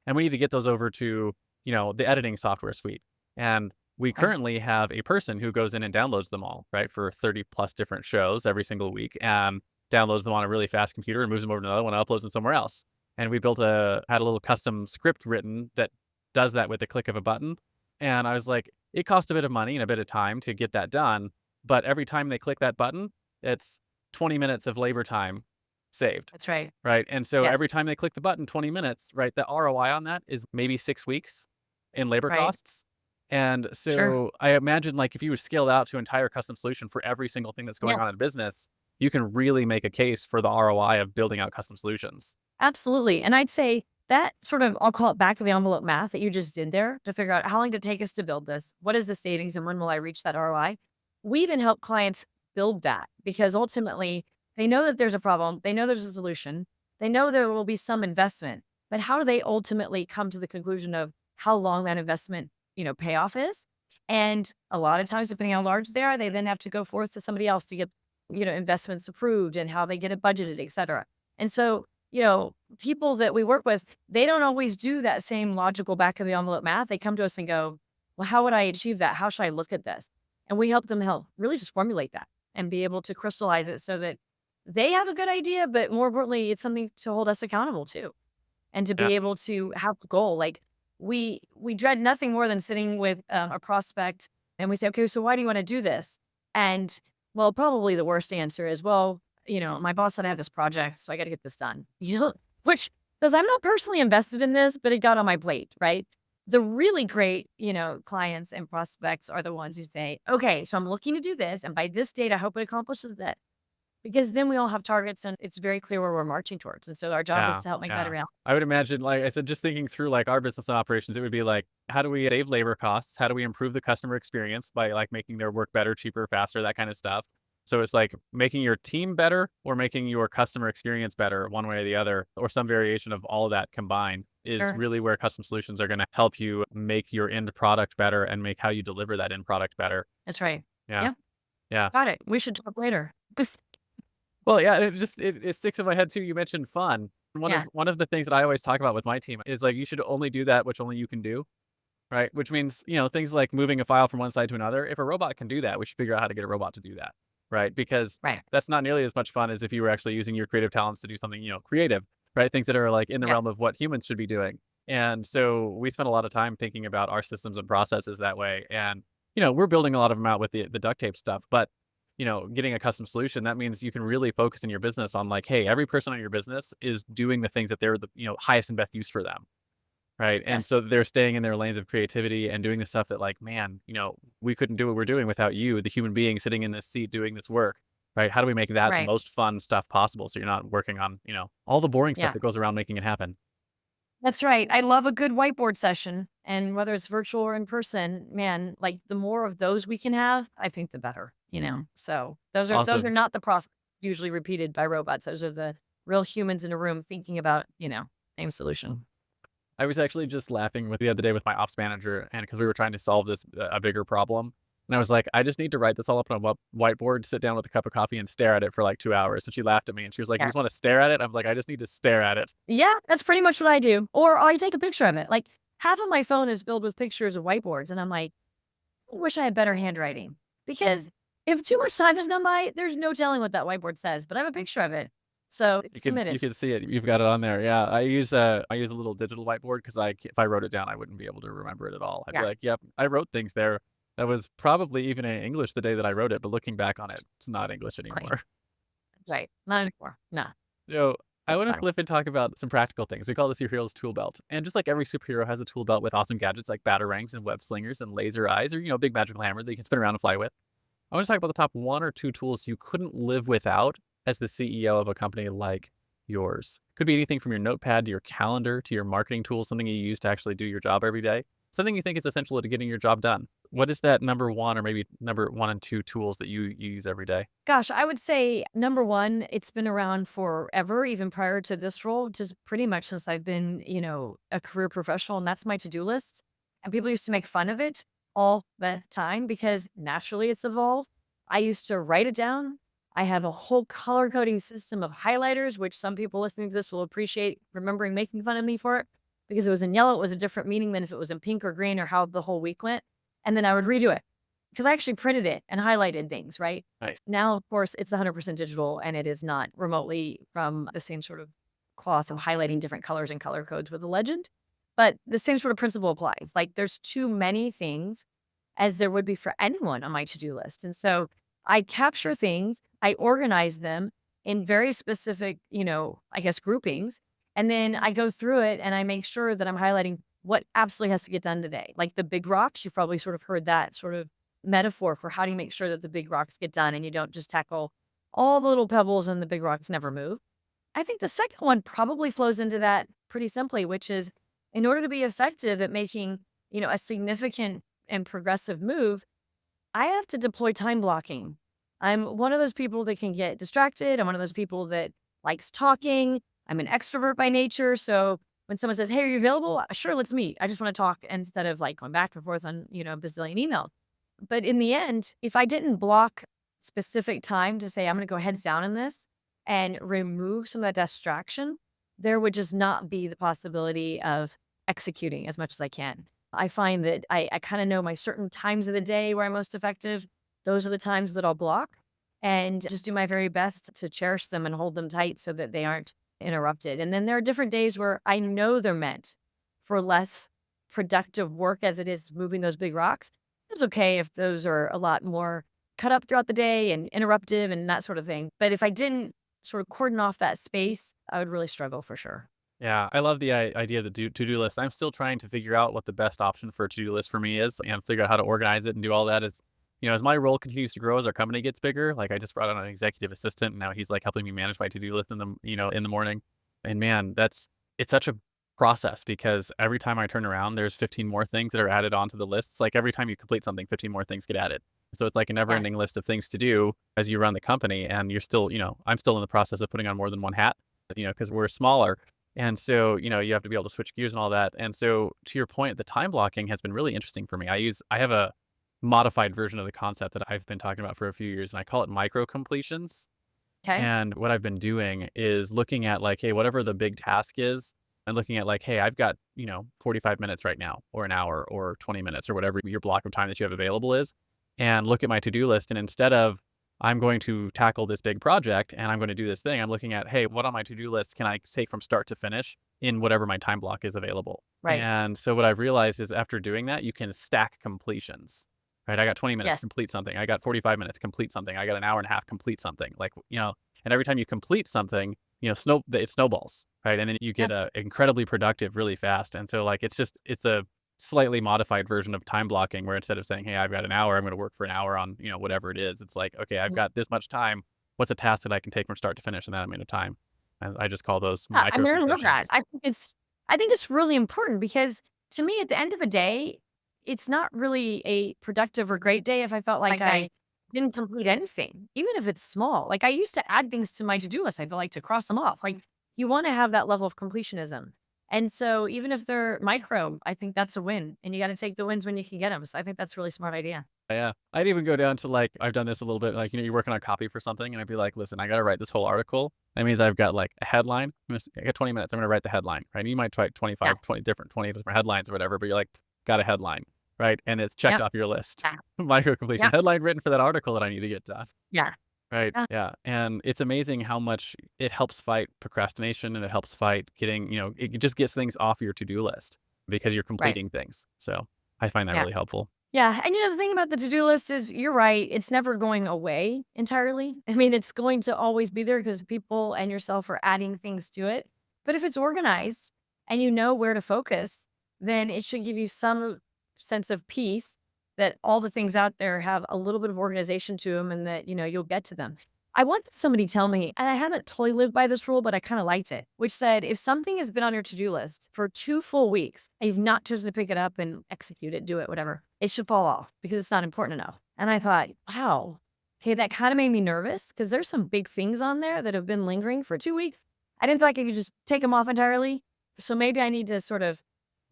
And we need to get those over to, the editing software suite. And we Okay. currently have a person who goes in and downloads them all, right? For 30 plus different shows every single week. And downloads them on a really fast computer and moves them over to another one and uploads them somewhere else. And we had a little custom script written that does that with the click of a button. And I was like, it cost a bit of money and a bit of time to get that done. But every time they click that button, it's 20 minutes of labor time saved. That's right. Right. And so Yes. every time they click the button, 20 minutes, right? The ROI on that is maybe 6 weeks in labor Right. costs. And Sure. so I imagine like if you would scale that out to entire custom solution for every single thing that's going Yes. on in business, you can really make a case for the ROI of building out custom solutions. Absolutely. And I'd say that sort of, I'll call it back of the envelope math that you just did there to figure out how long did it take us to build this? What is the savings and when will I reach that ROI? We even help clients build that because ultimately they know that there's a problem. They know there's a solution. They know there will be some investment, but how do they ultimately come to the conclusion of how long that investment, payoff is. And a lot of times, depending on how large they are, they then have to go forth to somebody else to get, investments approved and how they get it budgeted, et cetera. And so, people that we work with, they don't always do that same logical back of the envelope math. They come to us and go, well, how would I achieve that? How should I look at this? And we help them really just formulate that and be able to crystallize it so that they have a good idea, but more importantly, it's something to hold us accountable to and to Yeah. be able to have a goal. Like we dread nothing more than sitting with a prospect and we say, okay, so why do you want to do this? And well, probably the worst answer is, well, my boss said I have this project, so I got to get this done. Which because I'm not personally invested in this, but it got on my plate, right? The really great, clients and prospects are the ones who say, okay, so I'm looking to do this, and by this date, I hope it accomplishes that. Because then we all have targets and it's very clear where we're marching towards. And so our job is Yeah, to help make that a yeah. reality. I would imagine, like I said, just thinking through like our business and operations, it would be like, how do we save labor costs? How do we improve the customer experience by like making their work better, cheaper, faster, that kind of stuff. So it's like making your team better or making your customer experience better, one way or the other, or some variation of all of that combined is Sure. really where custom solutions are going to help you make your end product better and make how you deliver that end product better. That's right. Yeah. Yeah. Yeah. Got it. We should talk later. Well, yeah, it sticks in my head too. You mentioned fun. Yeah. One of the things that I always talk about with my team is like you should only do that which only you can do, right? Which means, things like moving a file from one side to another. If a robot can do that, we should figure out how to get a robot to do that, right? Because Right. that's not nearly as much fun as if you were actually using your creative talents to do something, creative, right? Things that are like in the Yes. realm of what humans should be doing. And so we spend a lot of time thinking about our systems and processes that way. And, we're building a lot of them out with the duct tape stuff, but getting a custom solution, that means you can really focus in your business on like, hey, every person in your business is doing the things that they're the, highest and best use for them. Right. And so Yes. they're staying in their lanes of creativity and doing the stuff that like, man, we couldn't do what we're doing without you, the human being sitting in this seat doing this work. Right. How do we make that the Right. most fun stuff possible? So you're not working on, all the boring stuff Yeah. that goes around making it happen. That's right. I love a good whiteboard session. And whether it's virtual or in person, man, like the more of those we can have, I think the better. So those are Awesome. not the process usually repeated by robots. Those are the real humans in a room thinking about, same solution. I was actually just laughing with the other day with my ops manager, and because we were trying to solve this a bigger problem, and I was like, I just need to write this all up on a whiteboard, sit down with a cup of coffee, and stare at it for like 2 hours. And she laughed at me, and she was like, "You just want Yes. to stare at it?" I'm like, "I just need to stare at it." Yeah, that's pretty much what I do. Or I take a picture of it. Like half of my phone is filled with pictures of whiteboards. And I'm like, I wish I had better handwriting. Because if too much time has gone by, there's no telling what that whiteboard says. But I have a picture of it. So You it's can committed. see it. You've got it on there. Yeah, I use a little digital whiteboard because if I wrote it down, I wouldn't be able to remember it at all. I'd be Yeah. like, "Yep, I wrote things there." That was probably even in English the day that I wrote it, but looking back on it, it's not English Right. anymore. Right. Not anymore. No, So I that's want to fine. flip and talk about some practical things. We call this your hero's tool belt. And just like every superhero has a tool belt with awesome gadgets like batarangs and web slingers and laser eyes or, big magical hammer that you can spin around and fly with. I want to talk about the top one or two tools you couldn't live without as the CEO of a company like yours. Could be anything from your notepad to your calendar to your marketing tools, something you use to actually do your job every day, something you think is essential to getting your job done. What is that number one or maybe number one and two tools that you use every day? Gosh, I would say number one, it's been around forever, even prior to this role, just pretty much since I've been, a career professional, and that's my to-do list. And people used to make fun of it all the time because naturally it's evolved. I used to write it down. I have a whole color coding system of highlighters, which some people listening to this will appreciate remembering making fun of me for it because it was in yellow. It was a different meaning than if it was in pink or green or how the whole week went. And then I would redo it because I actually printed it and highlighted things, right? Nice. Now, of course, it's 100% digital and it is not remotely from the same sort of cloth of highlighting different colors and color codes with a legend. But the same sort of principle applies. Like there's too many things as there would be for anyone on my to-do list. And so I capture things, I organize them in very specific, I guess groupings. And then I go through it and I make sure that I'm highlighting what absolutely has to get done today. Like the big rocks, you've probably sort of heard that sort of metaphor for how do you make sure that the big rocks get done and you don't just tackle all the little pebbles and the big rocks never move. I think the second one probably flows into that pretty simply, which is in order to be effective at making, a significant and progressive move, I have to deploy time blocking. I'm one of those people that can get distracted. I'm one of those people that likes talking. I'm an extrovert by nature. So when someone says, "Hey, are you available?" Sure, let's meet. I just want to talk instead of like going back and forth on, a bazillion emails. But in the end, if I didn't block specific time to say, I'm going to go heads down in this and remove some of that distraction, there would just not be the possibility of executing as much as I can. I find that I kind of know my certain times of the day where I'm most effective. Those are the times that I'll block and just do my very best to cherish them and hold them tight so that they aren't interrupted. And then there are different days where I know they're meant for less productive work as it is moving those big rocks. It's okay if those are a lot more cut up throughout the day and interruptive and that sort of thing. But if I didn't sort of cordon off that space, I would really struggle for sure. Yeah, I love the idea of the to-do list. I'm still trying to figure out what the best option for a to-do list for me is and figure out how to organize it and do all that. As my role continues to grow, as our company gets bigger, like I just brought on an executive assistant and now he's like helping me manage my to-do list in the morning. And man, it's such a process because every time I turn around, there's 15 more things that are added onto the list. It's like every time you complete something, 15 more things get added. So it's like a never Yeah. ending list of things to do as you run the company. And you're still, I'm still in the process of putting on more than one hat, because we're smaller. And so, you have to be able to switch gears and all that. And so to your point, the time blocking has been really interesting for me. I have a modified version of the concept that I've been talking about for a few years, and I call it micro completions. Okay. And what I've been doing is looking at like, hey, whatever the big task is, and looking at like, hey, I've got, 45 minutes right now, or an hour, or 20 minutes, or whatever your block of time that you have available is, and look at my to-do list. And instead of I'm going to tackle this big project and I'm going to do this thing, I'm looking at, hey, what on my to-do list can I take from start to finish in whatever my time block is available? Right. And so what I've realized is after doing that, you can stack completions. Right. I got 20 minutes, Yes. complete something. I got 45 minutes, complete something. I got an hour and a half, complete something. Like, and every time you complete something, it snowballs. Right. And then you Yeah. get incredibly productive really fast. And so like, it's a slightly modified version of time blocking where instead of saying, hey, I've got an hour, I'm going to work for an hour on, whatever it is. It's like, okay, I've Mhm. got this much time. What's a task that I can take from start to finish in that amount of time? And I just call those Yeah, I micro mean, I love that. completions. I think it's really important because to me, at the end of the day, it's not really a productive or great day if I felt like I didn't complete anything, even if it's small. Like I used to add things to my to-do list. I feel like to cross them off. Like you want to have that level of completionism. And so even if they're micro, I think that's a win. And you got to take the wins when you can get them. So I think that's a really smart idea. Yeah. I'd even go down to like, I've done this a little bit, like, you're working on copy for something and I'd be like, listen, I got to write this whole article. That means I've got like a headline. I got 20 minutes. I'm going to write the headline, right? And you might try Yeah. 20 different headlines or whatever, but you're like, got a headline, right? And it's checked Yep. off your list. Yeah. Micro completion Yep. headline written for that article that I need to get done. Yeah. Right. Yeah. Yeah. And it's amazing how much it helps fight procrastination and it helps fight getting, it just gets things off your to-do list because you're Right. completing things. So I find that Yeah. really helpful. Yeah, and the thing about the to-do list is you're right, it's never going away entirely. I mean, it's going to always be there because people and yourself are adding things to it. But if it's organized and you know where to focus, then it should give you some sense of peace that all the things out there have a little bit of organization to them and that, you'll get to them. I want somebody to tell me, and I haven't totally lived by this rule, but I kind of liked it, which said if something has been on your to-do list for 2 full weeks and you've not chosen to pick it up and execute it, do it, whatever, it should fall off because it's not important enough. And I thought, wow, hey, that kind of made me nervous because there's some big things on there that have been lingering for 2 weeks. I didn't feel like I could just take them off entirely. So maybe I need to sort of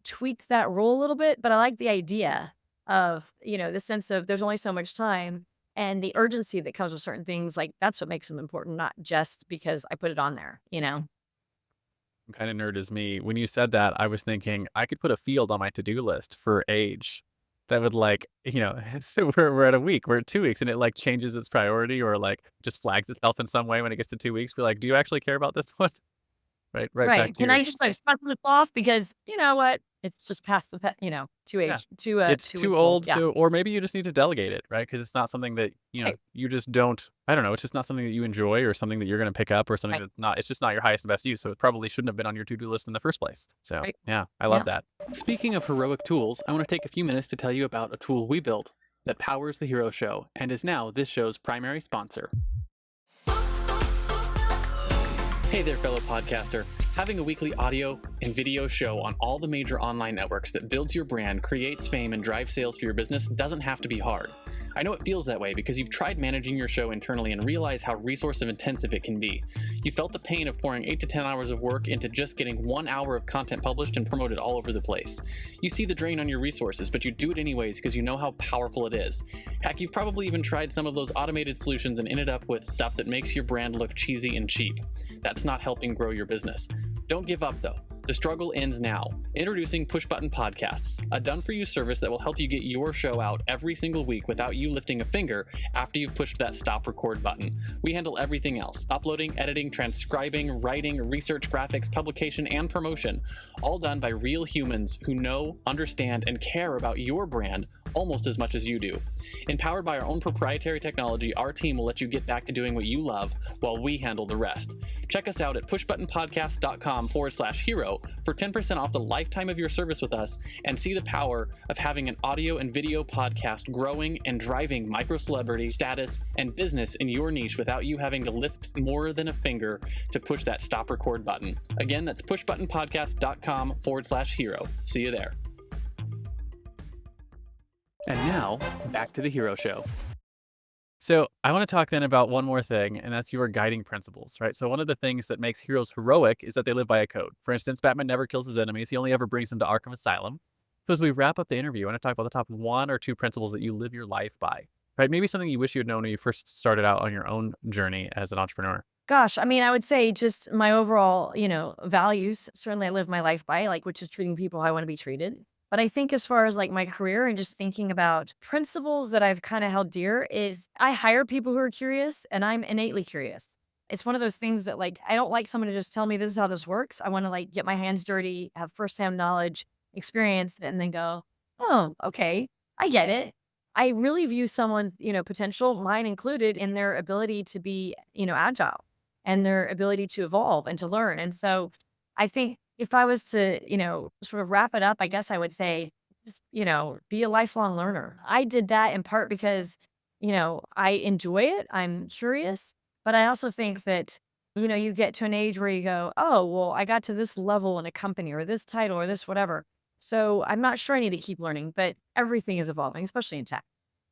tweak that rule a little bit, but I like the idea of, the sense of there's only so much time and the urgency that comes with certain things. Like that's what makes them important, not just because I put it on there. Kind of nerd as me. When you said that, I was thinking I could put a field on my to-do list for age that would like, so we're at a week, we're at 2 weeks, and it like changes its priority or like just flags itself in some way when it gets to 2 weeks. We're like, do you actually care about this one? Right back Right. to Can your, I just like shut this off because you know what? It's just past the two yeah. age, two It's 2 too week old. old, Yeah. so or maybe you just need to delegate it, right? Because it's not something that, Right. you just don't I don't know, it's just not something that you enjoy or something that you're gonna pick up or something Right. that's not it's just not your highest and best use, so it probably shouldn't have been on your to-do list in the first place. So, Right. yeah, I Yeah. love that. Speaking of heroic tools, I want to take a few minutes to tell you about a tool we built that powers the Hero Show and is now this show's primary sponsor. Hey there, fellow podcaster. Having a weekly audio and video show on all the major online networks that builds your brand, creates fame, and drives sales for your business doesn't have to be hard. I know it feels that way because you've tried managing your show internally and realize how resource intensive it can be. You felt the pain of pouring 8 to 10 hours of work into just getting 1 hour of content published and promoted all over the place. You see the drain on your resources, but you do it anyways because you know how powerful it is. Heck, you've probably even tried some of those automated solutions and ended up with stuff that makes your brand look cheesy and cheap. That's not helping grow your business. Don't give up though. The struggle ends now. Introducing Push Button Podcasts, a done-for-you service that will help you get your show out every single week without you lifting a finger after you've pushed that stop record button. We handle everything else: uploading, editing, transcribing, writing, research, graphics, publication, and promotion, all done by real humans who know, understand, and care about your brand almost as much as you do. Empowered by our own proprietary technology, our team will let you get back to doing what you love while we handle the rest. Check us out at pushbuttonpodcast.com/hero for 10% off the lifetime of your service with us, and see the power of having an audio and video podcast growing and driving micro celebrity status and business in your niche without you having to lift more than a finger to push that stop record button. Again, that's pushbuttonpodcast.com/hero. See you there. And now, back to the Hero Show. So I want to talk then about one more thing, and that's your guiding principles, right? So one of the things that makes heroes heroic is that they live by a code. For instance, Batman never kills his enemies. He only ever brings them to Arkham Asylum. So as we wrap up the interview, I want to talk about the top 1 or 2 principles that you live your life by, right? Maybe something you wish you had known when you first started out on your own journey as an entrepreneur. Gosh, I mean, I would say just my overall, values. Certainly I live my life by, which is treating people how I want to be treated. But I think as far as my career and just thinking about principles that I've kind of held dear is I hire people who are curious, and I'm innately curious. It's one of those things that I don't like someone to just tell me this is how this works. I want to get my hands dirty, have firsthand knowledge, experience, and then go, oh, okay, I get it. I really view someone's, potential, mine included, in their ability to be, agile and their ability to evolve and to learn. And so I think if I was to, sort of wrap it up, I guess I would say, just, be a lifelong learner. I did that in part because, I enjoy it. I'm curious, but I also think that, you get to an age where you go, oh, well, I got to this level in a company or this title or this whatever. So I'm not sure I need to keep learning, but everything is evolving, especially in tech.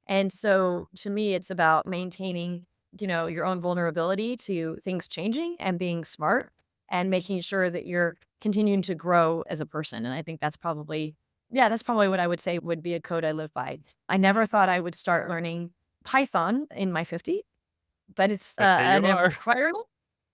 And so to me, it's about maintaining, your own vulnerability to things changing and being smart and making sure that you're continuing to grow as a person. And I think that's probably, yeah, that's probably what I would say would be a code I live by. I never thought I would start learning Python in my 50s, but it's But here you an are. requirement.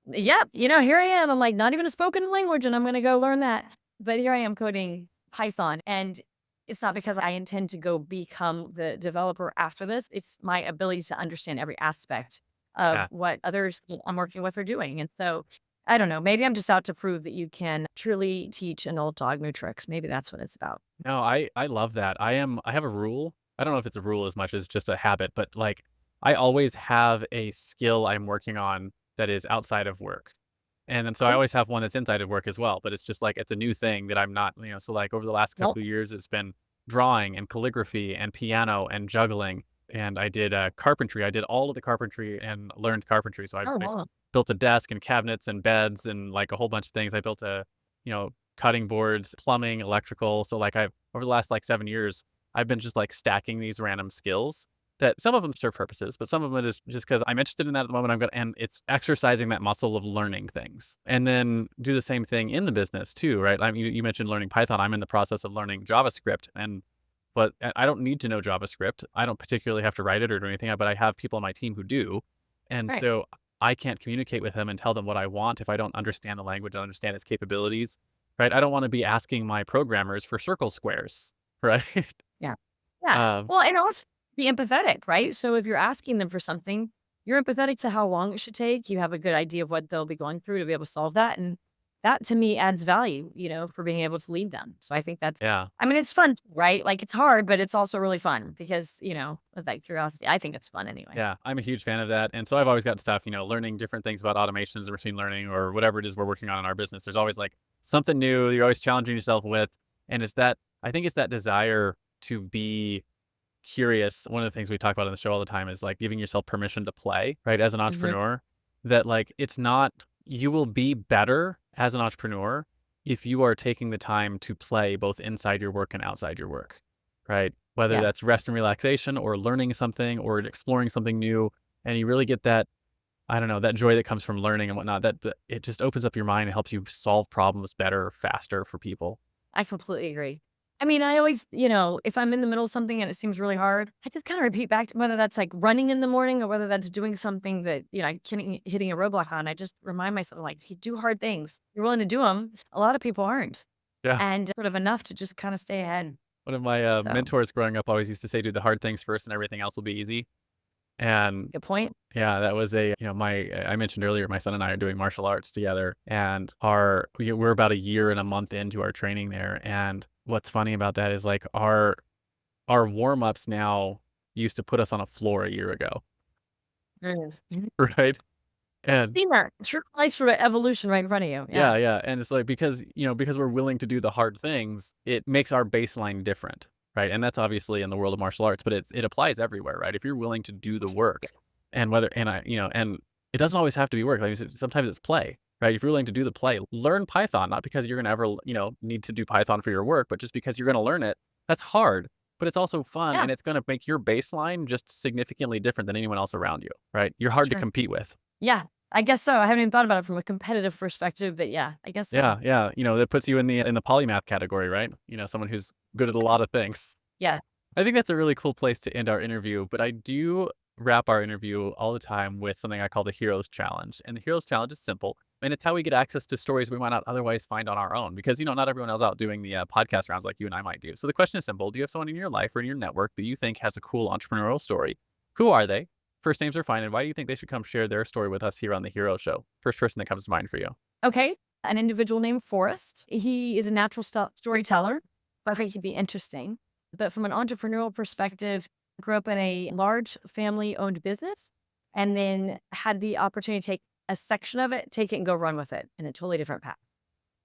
Yep. Here I am. I'm not even a spoken language and I'm going to go learn that. But here I am coding Python. And it's not because I intend to go become the developer after this. It's my ability to understand every aspect of Yeah. what others that I'm working with are doing. And so I don't know, maybe I'm just out to prove that you can truly teach an old dog new tricks. Maybe that's what it's about. No, I love that. I have a rule. I don't know if it's a rule as much as just a habit, but I always have a skill I'm working on that is outside of work. And then so I Cool. always have one that's inside of work as well, but it's just it's a new thing that I'm not, so over the last Nope. couple of years, it's been drawing and calligraphy and piano and juggling. And I did carpentry. I did all of the carpentry and learned carpentry. So Oh, I wow. built a desk and cabinets and beds and a whole bunch of things. I built cutting boards, plumbing, electrical. So I've over the last 7 years, I've been just stacking these random skills that some of them serve purposes, but some of it is just because I'm interested in that at the moment. And it's exercising that muscle of learning things, and then do the same thing in the business too, right? I mean, you mentioned learning Python. I'm in the process of learning JavaScript, but I don't need to know JavaScript. I don't particularly have to write it or do anything, but I have people on my team who do, and Right. so I can't communicate with them and tell them what I want if I don't understand the language and understand its capabilities, right? I don't want to be asking my programmers for circle squares, right? Yeah. Yeah. um, Well, and also be empathetic, right? So if you're asking them for something, you're empathetic to how long it should take. You have a good idea of what they'll be going through to be able to solve that. And that to me adds value, for being able to lead them. So I think that's, yeah. I mean, it's fun, right? It's hard, but it's also really fun because, with that curiosity, I think it's fun anyway. Yeah, I'm a huge fan of that. And so I've always got stuff, learning different things about automations or machine learning or whatever it is we're working on in our business. There's always something new you're always challenging yourself with. And I think it's that desire to be curious. One of the things we talk about on the show all the time is giving yourself permission to play, right? As an Hmm. entrepreneur, that it's not, you will be better as an entrepreneur if you are taking the time to play both inside your work and outside your work, right? whether Yeah. that's rest and relaxation or learning something or exploring something new. And you really get that, I don't know, that joy that comes from learning and whatnot. That it just opens up your mind and helps you solve problems better, faster for people. I completely agree. I mean, I always, if I'm in the middle of something and it seems really hard, I just kind of repeat back to whether that's like running in the morning or whether that's doing something that, I can't hitting a roadblock on. I just remind myself, like, you do hard things. You're willing to do them. A lot of people aren't. Yeah. And sort of enough to just kind of stay ahead. One of my So, mentors growing up always used to say, do the hard things first and everything else will be easy. And good point. yeah, that was I mentioned earlier, my son and I are doing martial arts together, and we're about a year and a month into our training there. And what's funny about that is like our warm-ups now used to put us on a floor a year ago, Mhm. right? And Seen that. It's your life sort of evolution right in front of you. yeah, Yeah. yeah, and it's like because we're willing to do the hard things, it makes our baseline different, right? And that's obviously in the world of martial arts, but it applies everywhere, right? If you're willing to do the work, and whether and I you know, and it doesn't always have to be work. Like you said, sometimes it's play, right? If you're willing to do the play, learn Python, not because you're gonna ever need to do Python for your work, but just because you're gonna learn it. That's hard, but it's also fun, Yeah. and it's gonna make your baseline just significantly different than anyone else around you, right? You're hard to Sure. compete with. Yeah. I guess so. I haven't even thought about it from a competitive perspective, but yeah, I guess so. Yeah, yeah, that puts you in the polymath category, right? Someone who's good at a lot of things. Yeah. I think that's a really cool place to end our interview, but I do wrap our interview all the time with something I call the Heroes Challenge. And the Heroes Challenge is simple, and it's how we get access to stories we might not otherwise find on our own because, not everyone else out doing the podcast rounds like you and I might do. So the question is simple. Do you have someone in your life or in your network that you think has a cool entrepreneurial story? Who are they? First names are fine. And why do you think they should come share their story with us here on the Hero Show? First person that comes to mind for you. Okay. An individual named Forrest. He is a natural storyteller. I think he'd be interesting. But from an entrepreneurial perspective, grew up in a large family owned business and then had the opportunity to take a section of it, take it and go run with it in a totally different path.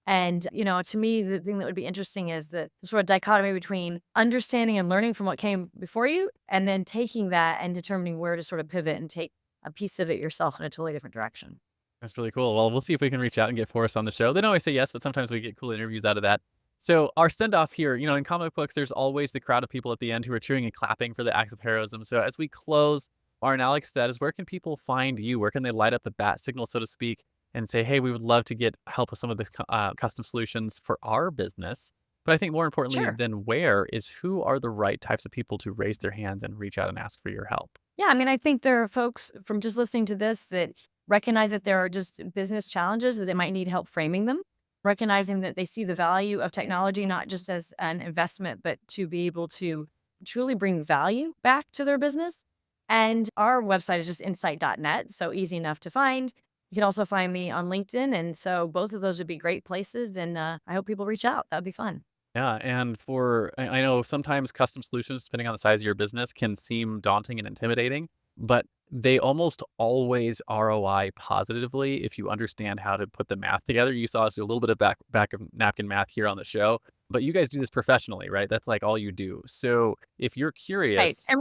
And, to me, the thing that would be interesting is the sort of dichotomy between understanding and learning from what came before you and then taking that and determining where to sort of pivot and take a piece of it yourself in a totally different direction. That's really cool. Well, we'll see if we can reach out and get Forrest on the show. They don't always say yes, but sometimes we get cool interviews out of that. So our send off here, in comic books, there's always the crowd of people at the end who are cheering and clapping for the acts of heroism. So as we close, our analogous to that is where can people find you? Where can they light up the bat signal, so to speak, and say, hey, we would love to get help with some of the custom solutions for our business. But I think more importantly Sure. than where is who are the right types of people to raise their hands and reach out and ask for your help. Yeah, I mean, I think there are folks from just listening to this that recognize that there are just business challenges that they might need help framing them, recognizing that they see the value of technology not just as an investment, but to be able to truly bring value back to their business. And our website is just insight.net, so easy enough to find. You can also find me on LinkedIn. And so both of those would be great places. Then I hope people reach out. That would be fun. Yeah, and I know sometimes custom solutions, depending on the size of your business, can seem daunting and intimidating, but they almost always ROI positively if you understand how to put the math together. You saw us do a little bit of back of napkin math here on the show, but you guys do this professionally, right? That's like all you do. So if you're Right. curious, And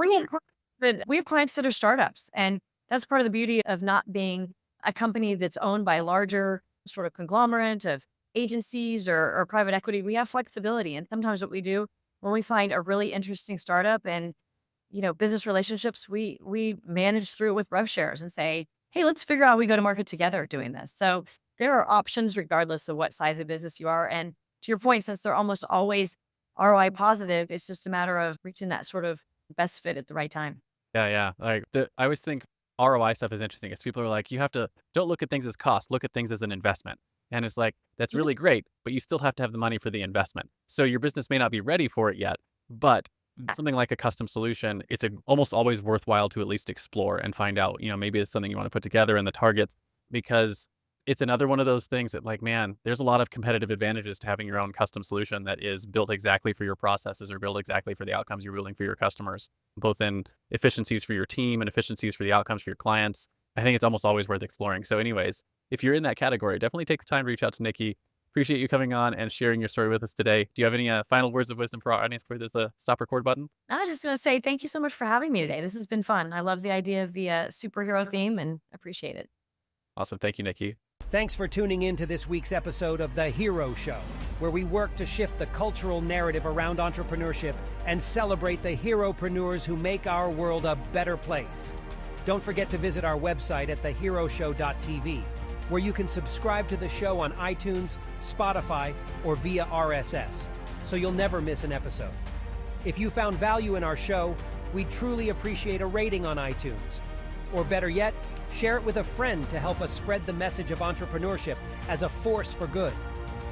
we have clients that are startups. And that's part of the beauty of not being a company that's owned by a larger sort of conglomerate of agencies or private equity. We have flexibility. And sometimes what we do when we find a really interesting startup and, business relationships, we manage through it with rev shares and say, hey, let's figure out how we go to market together doing this. So there are options regardless of what size of business you are. And to your point, since they're almost always ROI positive, it's just a matter of reaching that sort of best fit at the right time. yeah, yeah. I always think ROI stuff is interesting. As people are like, you have to don't look at things as cost, look at things as an investment. And it's like, that's Yeah. really great, but you still have to have the money for the investment. So your business may not be ready for it yet, but something like a custom solution, almost always worthwhile to at least explore and find out, maybe it's something you want to put together and the targets, because it's another one of those things that like, man, there's a lot of competitive advantages to having your own custom solution that is built exactly for your processes or built exactly for the outcomes you're building for your customers, both in efficiencies for your team and efficiencies for the outcomes for your clients. I think it's almost always worth exploring. So anyways, if you're in that category, definitely take the time to reach out to Nicki. Appreciate you coming on and sharing your story with us today. Do you have any final words of wisdom for our audience before there's the stop record button? I was just going to say thank you so much for having me today. This has been fun. I love the idea of the superhero theme and appreciate it. Awesome. Thank you, Nicki. Thanks for tuning in to this week's episode of The Hero Show, where we work to shift the cultural narrative around entrepreneurship and celebrate the heropreneurs who make our world a better place. Don't forget to visit our website at theheroshow.tv, where you can subscribe to the show on iTunes, Spotify, or via RSS, so you'll never miss an episode. If you found value in our show, we'd truly appreciate a rating on iTunes. Or better yet, share it with a friend to help us spread the message of entrepreneurship as a force for good.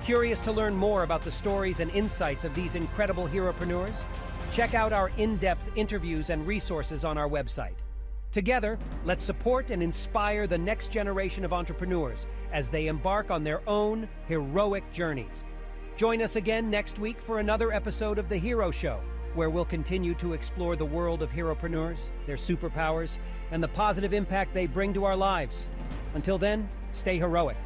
Curious to learn more about the stories and insights of these incredible heropreneurs? Check out our in-depth interviews and resources on our website. Together, let's support and inspire the next generation of entrepreneurs as they embark on their own heroic journeys. Join us again next week for another episode of The Hero Show, where we'll continue to explore the world of heropreneurs, their superpowers, and the positive impact they bring to our lives. Until then, stay heroic.